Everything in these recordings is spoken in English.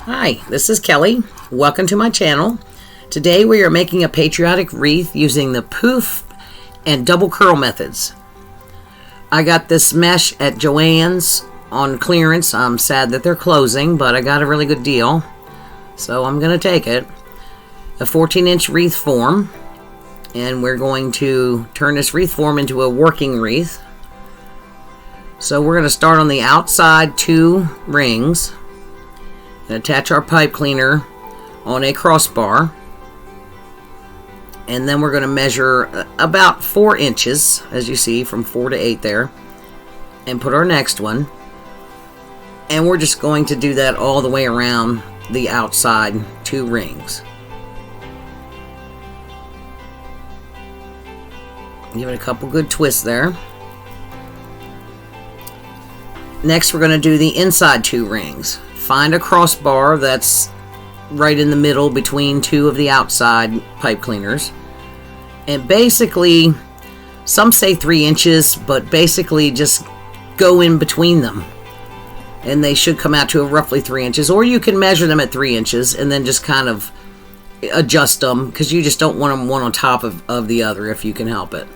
Hi, this is Kelly. Welcome to my channel. Today we are making a patriotic wreath using the poof and double curl methods. I got this mesh at Joann's on clearance. I'm sad that they're closing, but I got a really good deal, so I'm going to take it. A 14-inch wreath form, and we're going to turn this wreath form into a working wreath. So we're going to start on the outside 2 rings and attach our pipe cleaner on a crossbar, and then we're going to measure about 4 inches, as you see, from 4 to 8 there, and put our next one, and we're just going to do that all the way around the outside 2 rings. Give it a couple good twists there. Next we're going to do the inside 2 rings. Find a crossbar that's right in the middle between 2 of the outside pipe cleaners, and basically, some say 3 inches, but basically just go in between them and they should come out to a roughly 3 inches, or you can measure them at 3 inches and then just kind of adjust them, because you just don't want them one on top of the other if you can help it.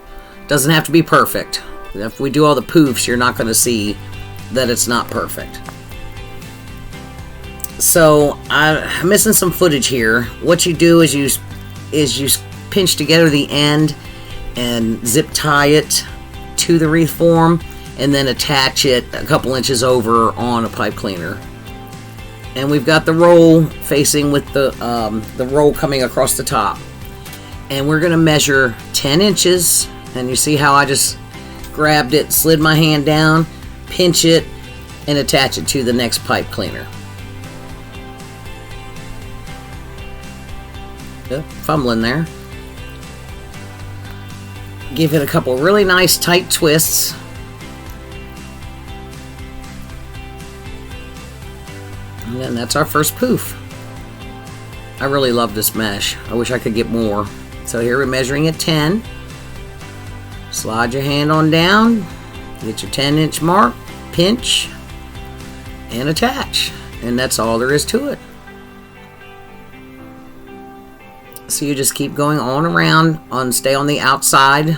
Doesn't have to be perfect. If we do all the poofs, you're not going to see that it's not perfect. So I'm missing some footage here. What you do is you pinch together the end and zip tie it to the wreath form, and then attach it a couple inches over on a pipe cleaner. And we've got the roll facing with the roll coming across the top. And we're going to measure 10 inches. And you see how I just grabbed it, slid my hand down, pinch it, and attach it to the next pipe cleaner. Fumbling there. Give it a couple really nice tight twists. And then that's our first poof. I really love this mesh. I wish I could get more. So here we're measuring at 10. Slide your hand on down, get your 10-inch mark, pinch, and attach. And that's all there is to it. So you just keep going on around, stay on the outside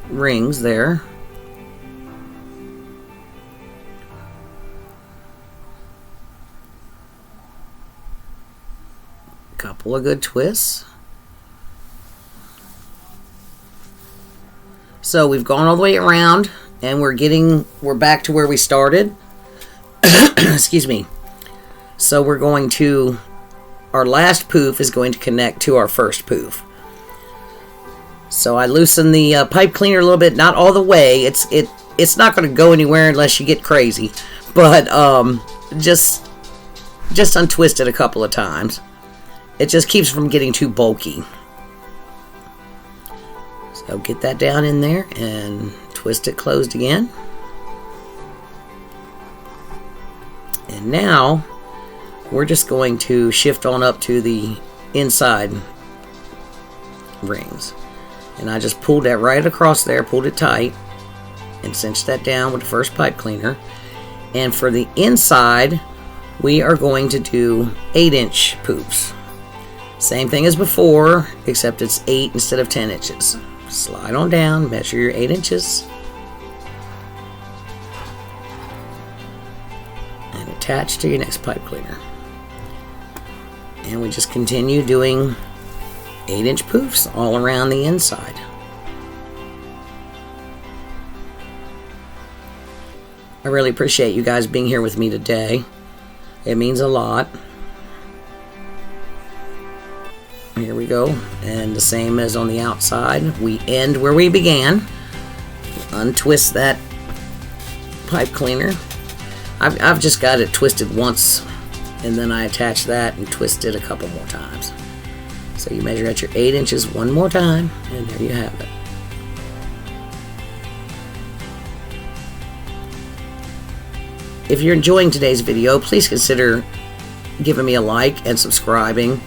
rings there. Couple of good twists. So we've gone all the way around, and we're back to where we started. Excuse me. So we're going to, our last poof is going to connect to our first poof. So I loosen the pipe cleaner a little bit, not all the way. It's not going to go anywhere unless you get crazy, but just untwist it a couple of times. It just keeps from getting too bulky. So get that down in there and twist it closed again. And now we're just going to shift on up to the inside rings. And I just pulled that right across there, pulled it tight, and cinched that down with the first pipe cleaner. And for the inside, we are going to do 8-inch poofs. Same thing as before, except it's 8 instead of 10 inches. Slide on down, measure your 8 inches, and attach to your next pipe cleaner. And we just continue doing 8-inch poofs all around the inside. I really appreciate you guys being here with me today. It means a lot. Here we go, and the same as on the outside, we end where we began. Untwist that pipe cleaner. I've just got it twisted once, and then I attach that and twist it a couple more times. So you measure at your 8 inches one more time, and there you have it. If you're enjoying today's video, please consider giving me a like and subscribing.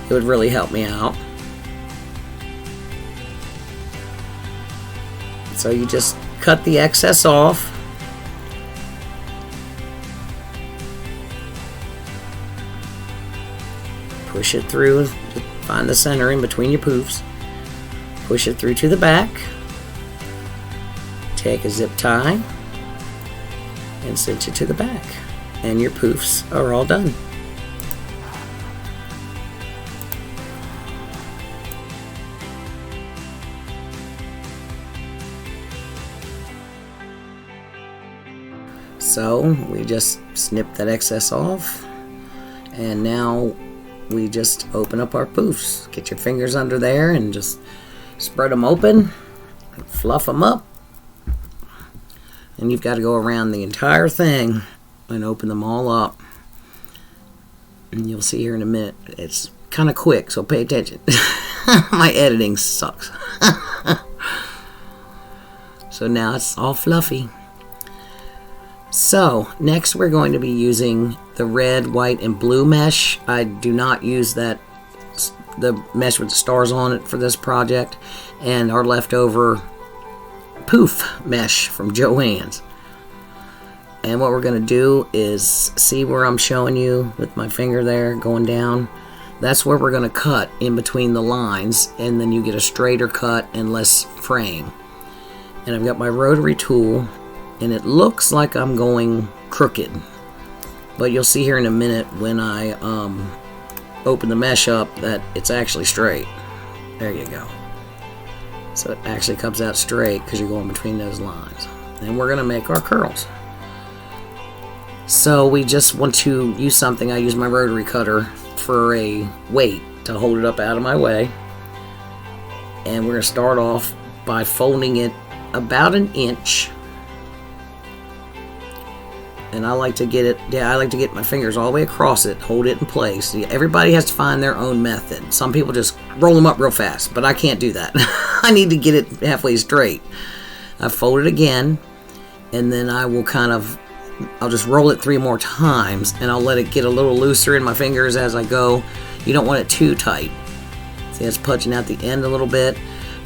It would really help me out. So you just cut the excess off. push it through, find the center in between your poofs, push it through to the back, take a zip tie and cinch it to the back, and your poofs are all done. So we just snip that excess off, and now we just open up our poofs. Get your fingers under there and just spread them open, fluff them up, and you've got to go around the entire thing and open them all up. And you'll see here in a minute, it's kind of quick, so pay attention. My editing sucks. So now it's all fluffy. So next we're going to be using the red, white, and blue mesh. I do not use the mesh with the stars on it for this project, and our leftover poof mesh from Joann's. And what we're going to do is, see where I'm showing you with my finger there going down? That's where we're going to cut in between the lines, and then you get a straighter cut and less fraying. And I've got my rotary tool, and it looks like I'm going crooked, but you'll see here in a minute when I open the mesh up that it's actually straight. There you go. So it actually comes out straight because you're going between those lines. And we're going to make our curls. So we just want to use something. I use my rotary cutter for a weight to hold it up out of my way. And we're going to start off by folding it about an inch. And I like to get it, I like to get my fingers all the way across it, hold it in place. Everybody has to find their own method. Some people just roll them up real fast, but I can't do that. I need to get it halfway straight. I fold it again, and then I will I'll just roll it 3 more times, and I'll let it get a little looser in my fingers as I go. You don't want it too tight. See, it's punching out the end a little bit.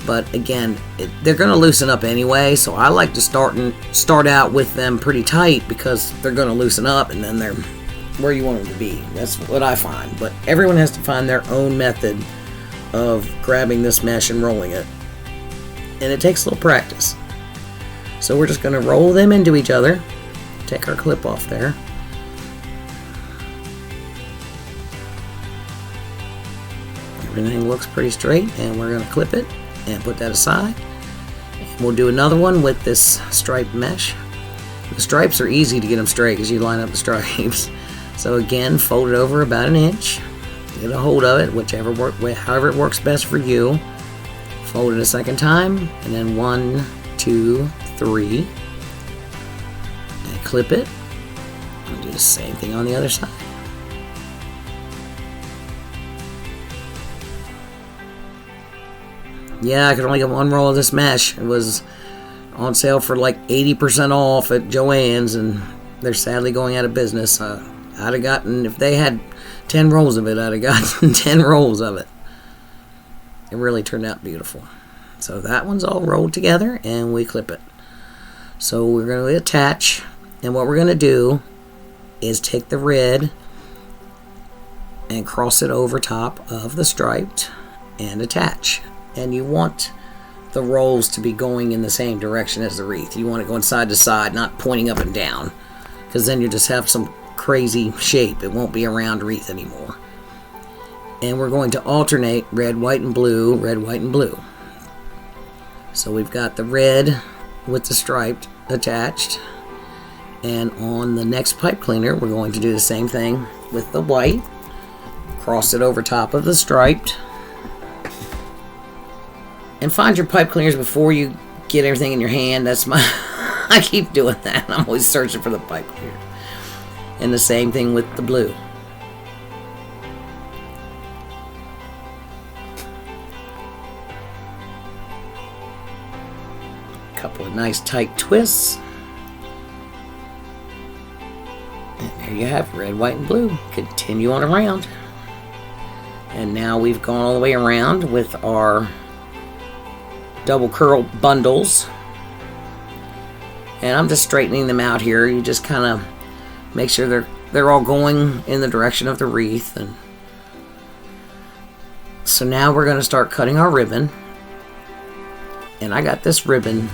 But again, they're going to loosen up anyway, so I like to start out with them pretty tight because they're going to loosen up, and then they're where you want them to be. That's what I find. But everyone has to find their own method of grabbing this mesh and rolling it. And it takes a little practice. So we're just going to roll them into each other. Take our clip off there. Everything looks pretty straight, and we're going to clip it and put that aside. And we'll do another one with this striped mesh. The stripes are easy to get them straight because you line up the stripes. So again, fold it over about an inch. Get a hold of it, however it works best for you. Fold it a second time, and then 1, 2, 3, and clip it. And do the same thing on the other side. Yeah, I could only get one roll of this mesh. It was on sale for like 80% off at Joann's, and they're sadly going out of business. I'd have gotten, if they had 10 rolls of it, I'd have gotten 10 rolls of it. It really turned out beautiful. So that one's all rolled together, and we clip it. So we're going to attach, and what we're going to do is take the red and cross it over top of the striped and attach. And you want the rolls to be going in the same direction as the wreath. You want it going side to side, not pointing up and down, because then you just have some crazy shape. It won't be a round wreath anymore. And we're going to alternate red, white, and blue, red, white, and blue. So we've got the red with the striped attached, and on the next pipe cleaner we're going to do the same thing with the white. Cross it over top of the striped. And find your pipe cleaners before you get everything in your hand. That's my... I keep doing that. I'm always searching for the pipe cleaner. And the same thing with the blue. A couple of nice tight twists. And there you have red, white, and blue. Continue on around. And now we've gone all the way around with our double curl bundles, and I'm just straightening them out here. You just kind of make sure they're all going in the direction of the wreath, and So now we're going to start cutting our ribbon. And I got this ribbon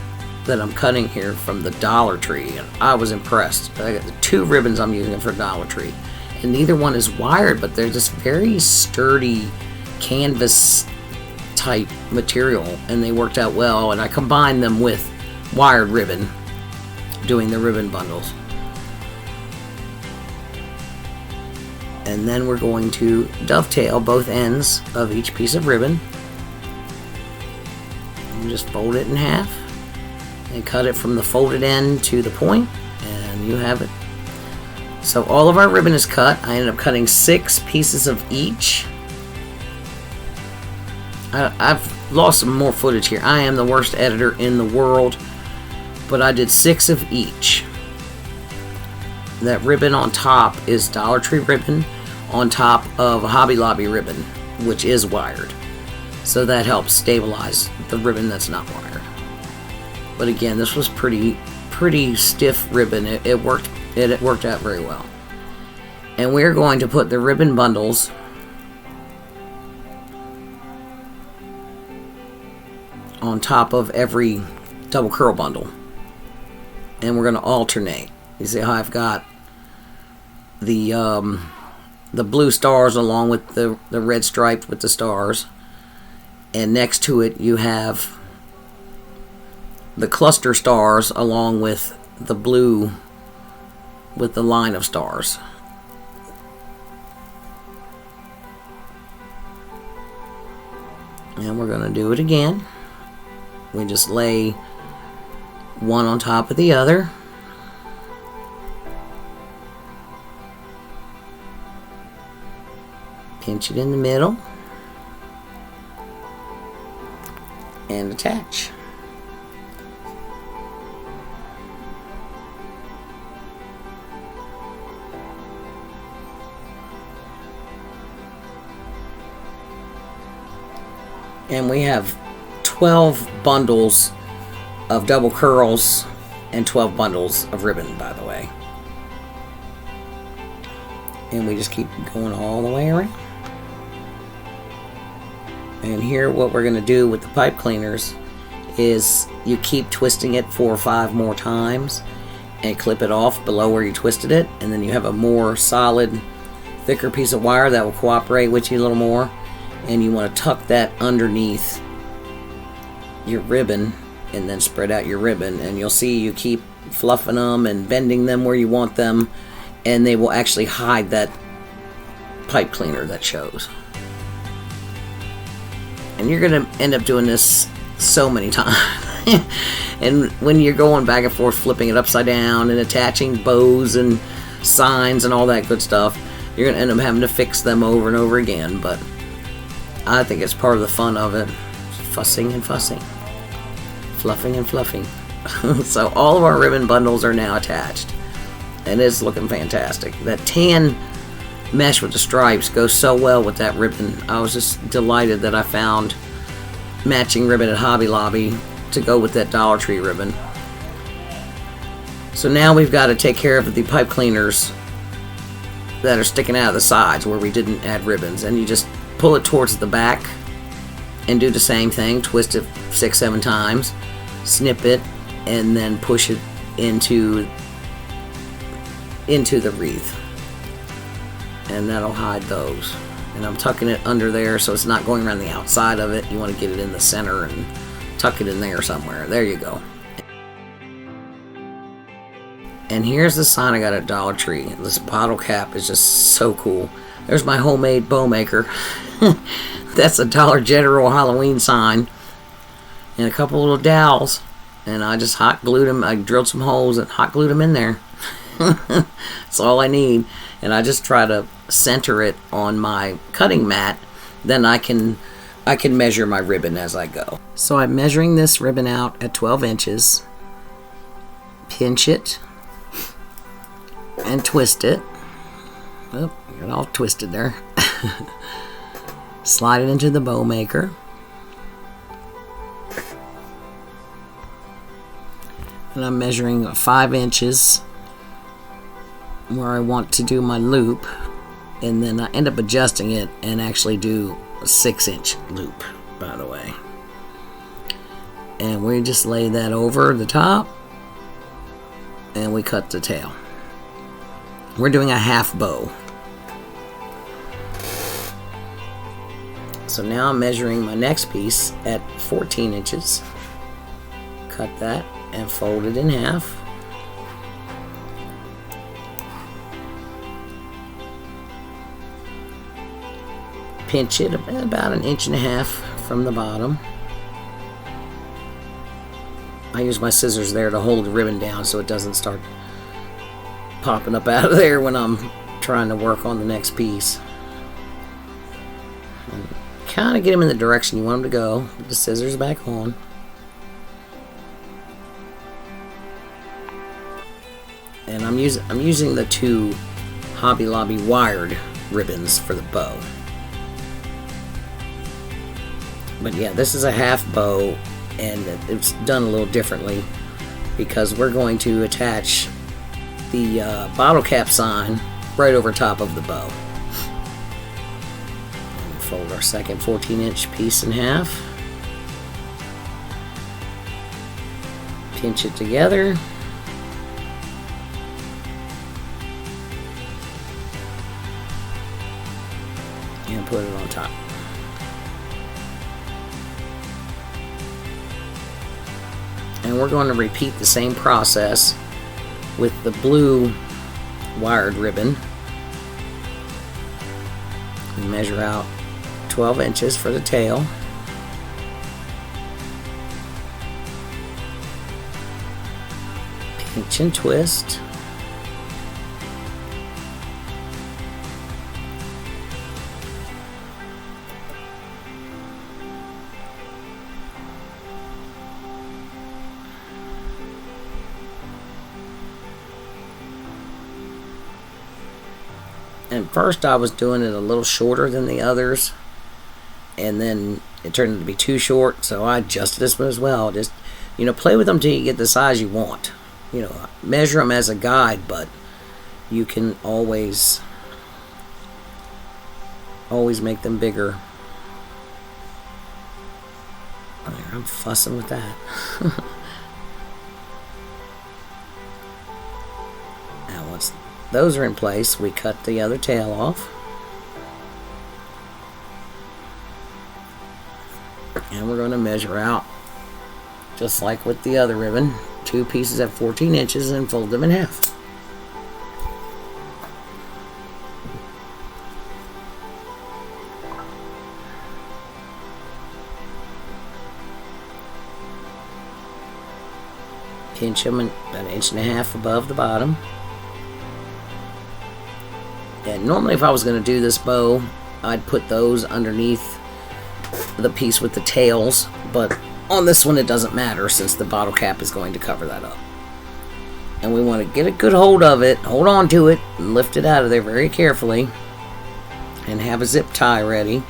that I'm cutting here from the Dollar Tree, and I was impressed. I got the 2 ribbons I'm using for Dollar Tree, and neither one is wired, but they're just very sturdy canvas type material, and they worked out well. And I combined them with wired ribbon, doing the ribbon bundles. And then we're going to dovetail both ends of each piece of ribbon. And just fold it in half and cut it from the folded end to the point, and you have it. So all of our ribbon is cut. I ended up cutting 6 pieces of each. I've lost some more footage here. I am the worst editor in the world, but I did 6 of each. That ribbon on top is Dollar Tree ribbon on top of a Hobby Lobby ribbon, which is wired. So that helps stabilize the ribbon that's not wired. But again, this was pretty stiff ribbon. It worked out very well. And we're going to put the ribbon bundles on top of every double curl bundle. And we're going to alternate. You see how I've got the blue stars along with the red stripe with the stars, and next to it you have the cluster stars along with the blue with the line of stars. And we're going to do it again. We just lay one on top of the other. Pinch it in the middle and attach. And we have 12 bundles of double curls and 12 bundles of ribbon, by the way. And we just keep going all the way around. And here what we're going to do with the pipe cleaners is you keep twisting it 4 or 5 more times and clip it off below where you twisted it, and then you have a more solid, thicker piece of wire that will cooperate with you a little more. And you want to tuck that underneath your ribbon and then spread out your ribbon, and you'll see you keep fluffing them and bending them where you want them, and they will actually hide that pipe cleaner that shows. And you're going to end up doing this so many times. And when you're going back and forth flipping it upside down and attaching bows and signs and all that good stuff, you're going to end up having to fix them over and over again. But I think it's part of the fun of it. Fussing and fussing. Fluffing and fluffing. So all of our ribbon bundles are now attached. And it's looking fantastic. That tan mesh with the stripes goes so well with that ribbon. I was just delighted that I found matching ribbon at Hobby Lobby to go with that Dollar Tree ribbon. So now we've got to take care of the pipe cleaners that are sticking out of the sides where we didn't add ribbons. And you just pull it towards the back and do the same thing. Twist it 6-7 times, snip it, and then push it into the wreath. And that'll hide those. And I'm tucking it under there so it's not going around the outside of it. You want to get it in the center and tuck it in there somewhere. There you go. And here's the sign I got at Dollar Tree. This bottle cap is just so cool. There's my homemade bow maker. That's a Dollar General Halloween sign. And a couple little dowels. And I just hot glued them. I drilled some holes and hot glued them in there. That's all I need. And I just try to center it on my cutting mat. Then I can measure my ribbon as I go. So I'm measuring this ribbon out at 12 inches. Pinch it. And twist it. Oh, got all twisted there. Slide it into the bow maker. And I'm measuring 5 inches where I want to do my loop, and then I end up adjusting it and actually do a 6-inch loop, by the way. And we just lay that over the top, and we cut the tail. We're doing a half bow. So now I'm measuring my next piece at 14 inches. Cut that and fold it in half. Pinch it about 1.5 inches from the bottom. I use my scissors there to hold the ribbon down so it doesn't start popping up out of there when I'm trying to work on the next piece. Kind of get them in the direction you want them to go. Put the scissors back on. And I'm using the 2 Hobby Lobby wired ribbons for the bow. But yeah, this is a half bow, and it's done a little differently because we're going to attach the bottle cap sign right over top of the bow. And fold our second 14-inch piece in half. Pinch it together. And put it on top. And we're going to repeat the same process with the blue wired ribbon. We measure out 12 inches for the tail. Pinch and twist. And first I was doing it a little shorter than the others, and then it turned out to be too short, so I adjusted this one as well. Just, play with them till you get the size you want. Measure them as a guide, but you can always make them bigger. I'm fussing with that. Now once those are in place, we cut the other tail off. And we're going to measure out, just like with the other ribbon, 2 pieces at 14 inches and fold them in half. Pinch them about 1.5 inches above the bottom. And normally if I was going to do this bow, I'd put those underneath the piece with the tails, but on this one it doesn't matter since the bottle cap is going to cover that up. And we want to get a good hold of it, hold on to it, and lift it out of there very carefully, and have a zip tie ready.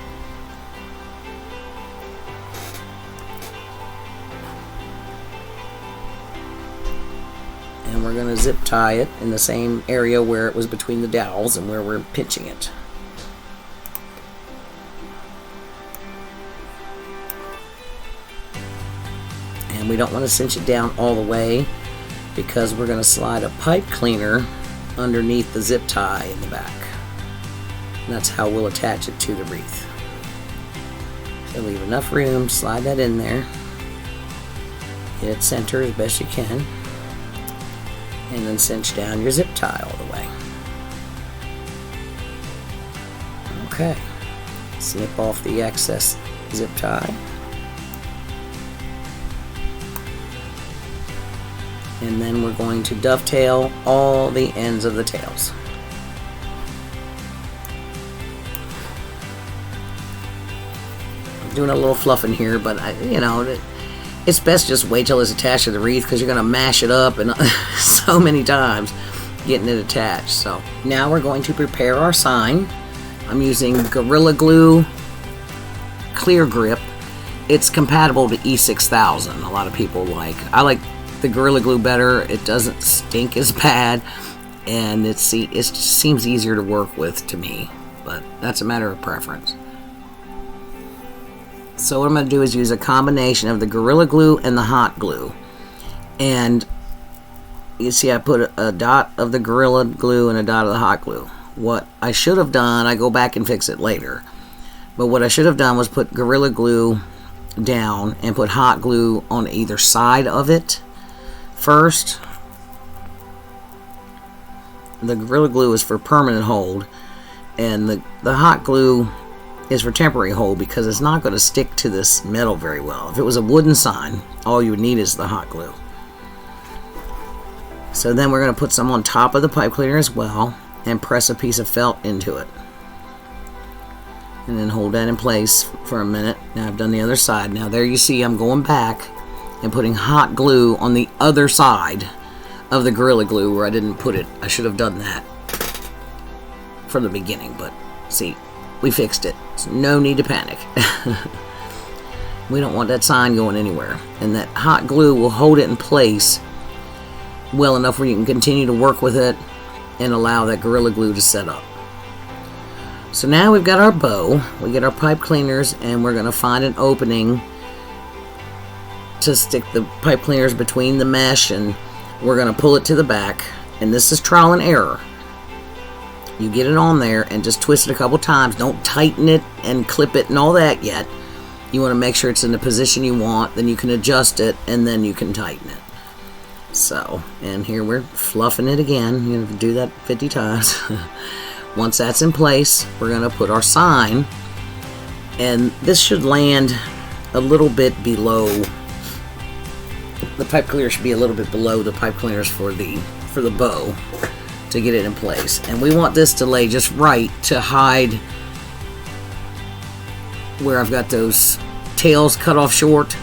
And we're going to zip tie it in the same area where it was between the dowels and where we're pinching it. And we don't want to cinch it down all the way because we're going to slide a pipe cleaner underneath the zip tie in the back. And that's how we'll attach it to the wreath. So leave enough room, slide that in there. Get it centered as best you can. And then cinch down your zip tie all the way. Okay. Snip off the excess zip tie. And then we're going to dovetail all the ends of the tails. I'm doing a little fluffing here, but it's best just wait till it's attached to the wreath because you're going to mash it up and so many times getting it attached. So now we're going to prepare our sign. I'm using Gorilla Glue Clear Grip. It's compatible to E6000. A lot of people like. I like the Gorilla Glue better. It doesn't stink as bad, and it just seems easier to work with to me. But that's a matter of preference. So what I'm going to do is use a combination of the Gorilla Glue and the hot glue. And you see I put a dot of the Gorilla Glue and a dot of the hot glue. What I should have done, I go back and fix it later, but what I should have done was put Gorilla Glue down and put hot glue on either side of it first. The Gorilla Glue is for permanent hold, and the hot glue is for temporary hold because it's not going to stick to this metal very well. If it was a wooden sign, all you would need is the hot glue. So then we're going to put some on top of the pipe cleaner as well and press a piece of felt into it. And then hold that in place for a minute. Now I've done the other side. Now there you see I'm going back and putting hot glue on the other side of the Gorilla Glue where I didn't put it. I should have done that from the beginning, but see, we fixed it. So no need to panic. We don't want that sign going anywhere. And that hot glue will hold it in place well enough where you can continue to work with it and allow that Gorilla Glue to set up. So now we've got our bow, we get our pipe cleaners, and we're going to find an opening to stick the pipe cleaners between the mesh, and we're going to pull it to the back. And this is trial and error. You get it on there and just twist it a couple times. Don't tighten it and clip it and all that yet. You want to make sure it's in the position you want, then you can adjust it, and then you can tighten it. So, and here we're fluffing it again. You're going to do that 50 times. Once that's in place, we're going to put our sign, and this should land a little bit below. The pipe cleaner should be a little bit below the pipe cleaners for the bow to get it in place. And we want this to lay just right to hide where I've got those tails cut off short,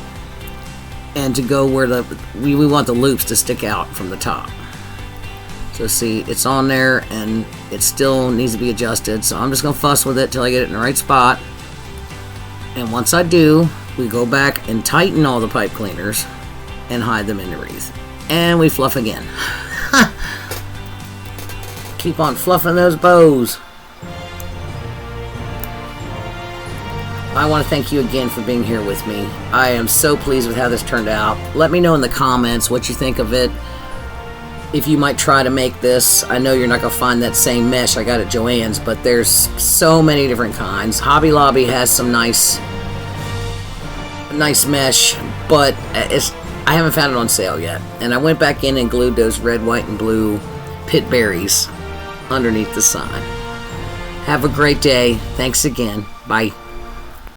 and to go where we want the loops to stick out from the top. So see, it's on there and it still needs to be adjusted, so I'm just going to fuss with it till I get it in the right spot. And once I do, we go back and tighten all the pipe cleaners and hide them in the wreath. And we fluff again. Keep on fluffing those bows. I want to thank you again for being here with me. I am so pleased with how this turned out. Let me know in the comments what you think of it. If you might try to make this. I know you're not going to find that same mesh I got at Joann's, but there's so many different kinds. Hobby Lobby has some nice mesh, but I haven't found it on sale yet. And I went back in and glued those red, white, and blue pit berries underneath the sign. Have a great day. Thanks again. Bye.